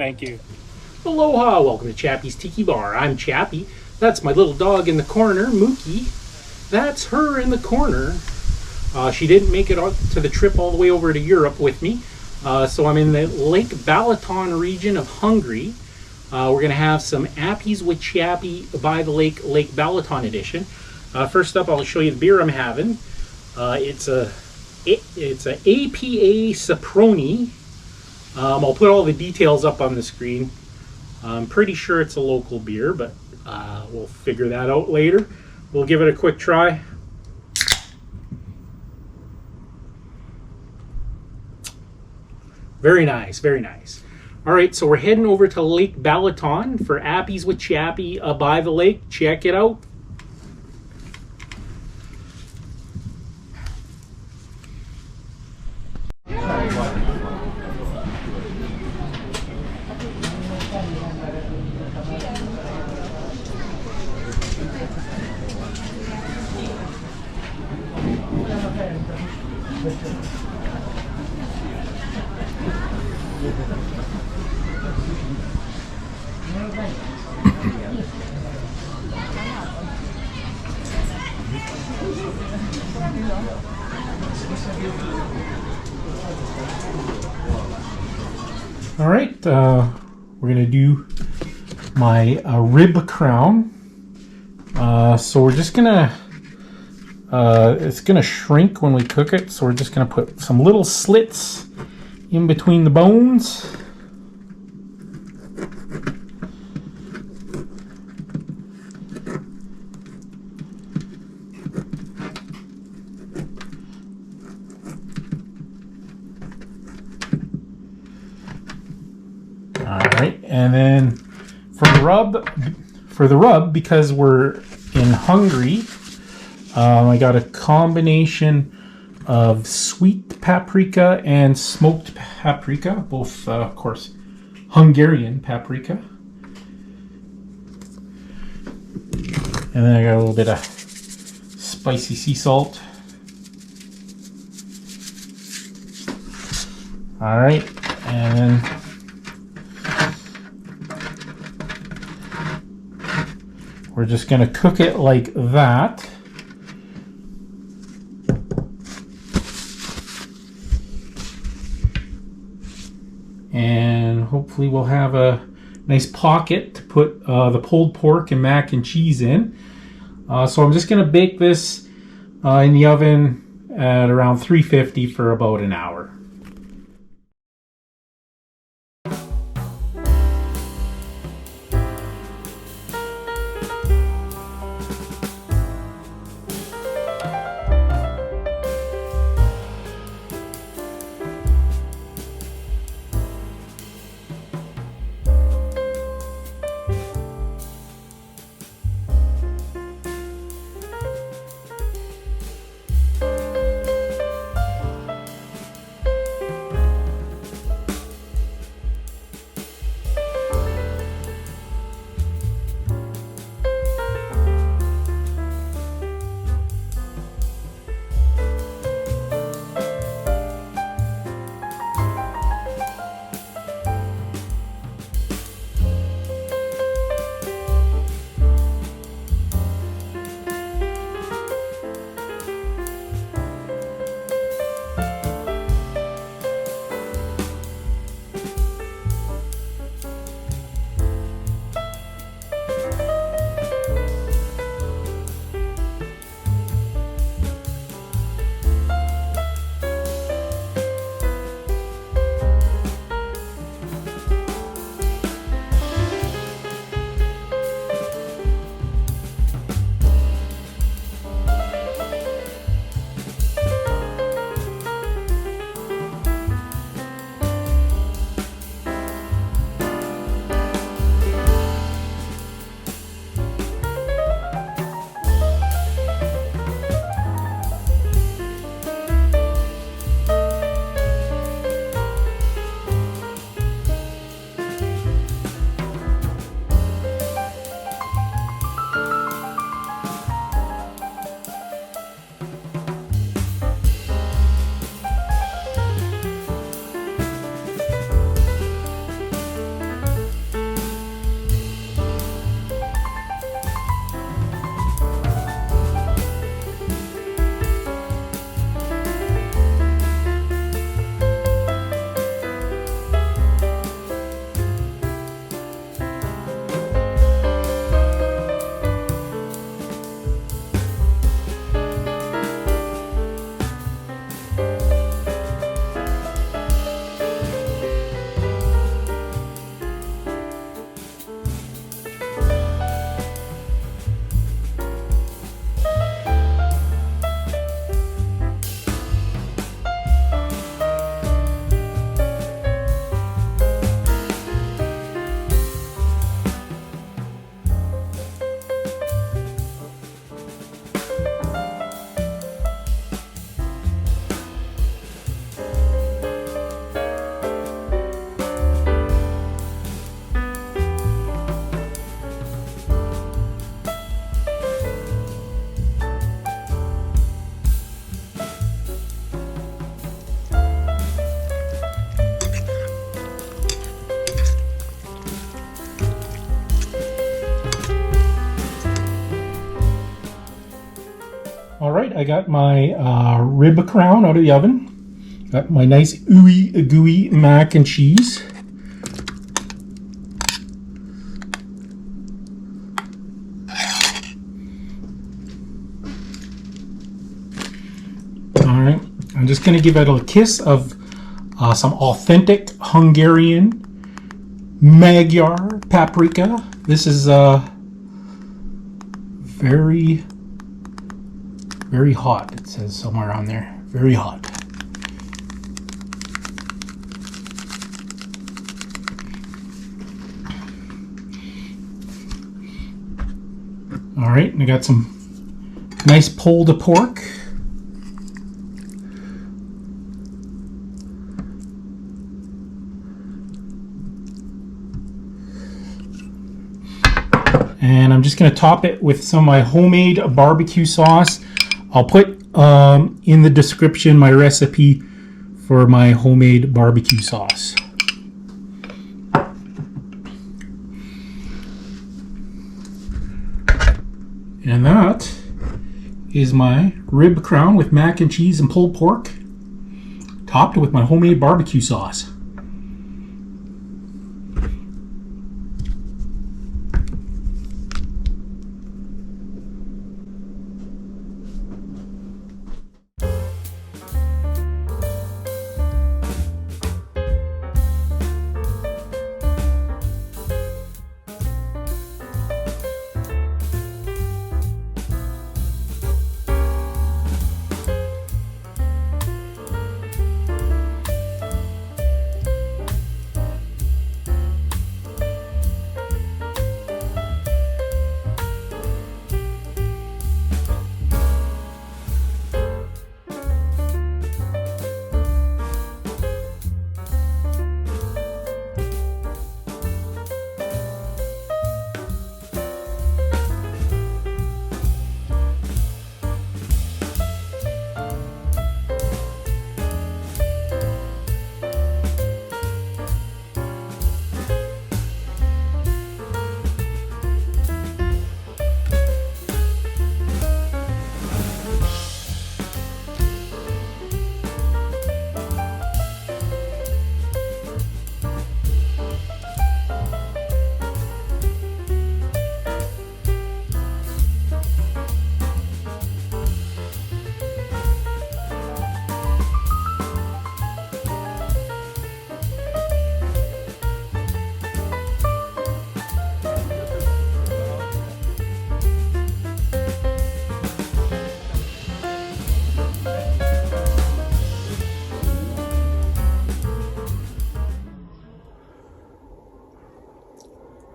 Thank you. Aloha, welcome to Chappie's Tiki Bar. I'm Chappie. That's my little dog in the corner, Mookie. That's her in the corner. She didn't make it to the trip all the way over to Europe with me. So I'm in the Lake Balaton region of Hungary. We're going to have some appies with Chappie by the Lake Balaton edition. First up, I'll show you the beer I'm having. It's a APA Soproni. I'll put all the details up on the screen. I'm pretty sure it's a local beer, but we'll figure that out later. We'll give it a quick try. Very nice, very nice. All right, so we're heading over to Lake Balaton for appies with Chappie by the lake. Check it out. All right, we're gonna do my rib crown. So we're just gonna, it's gonna shrink when we cook it. So we're just gonna put some little slits in between the bones. Alright, and then for the rub, because we're in Hungary, I got a combination of sweet paprika and smoked paprika, both of course Hungarian paprika. And then I got a little bit of spicy sea salt. Alright, and then we're just going to cook it like that. And hopefully we'll have a nice pocket to put the pulled pork and mac and cheese in. So I'm just going to bake this in the oven at around 350 for about an hour. side, I got my rib crown out of the oven. Got my nice ooey gooey mac and cheese. Alright, I'm just going to give it a kiss of some authentic Hungarian Magyar paprika. This is very, very hot. It says somewhere on there. Very hot. Alright, and I got some nice pulled pork. And I'm just going to top it with some of my homemade barbecue sauce. I'll put in the description my recipe for my homemade barbecue sauce. And that is my rib crown with mac and cheese and pulled pork, topped with my homemade barbecue sauce.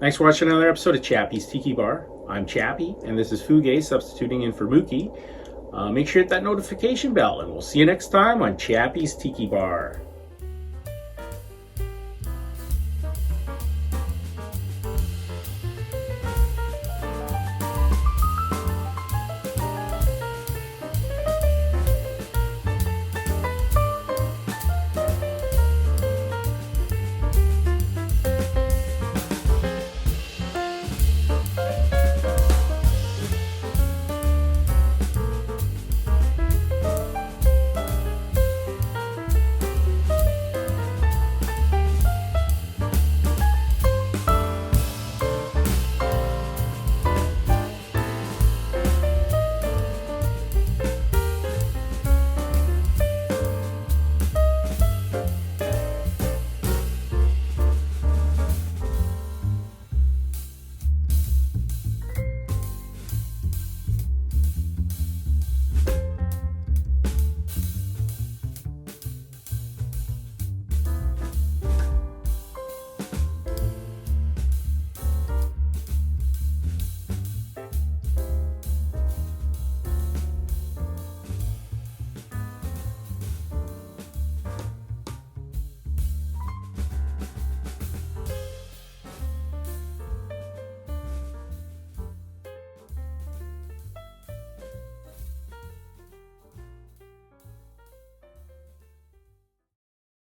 Thanks for watching another episode of Chappie's Tiki Bar. I'm Chappie, and this is Fuge substituting in for Mookie. Make sure to hit that notification bell, and we'll see you next time on Chappie's Tiki Bar.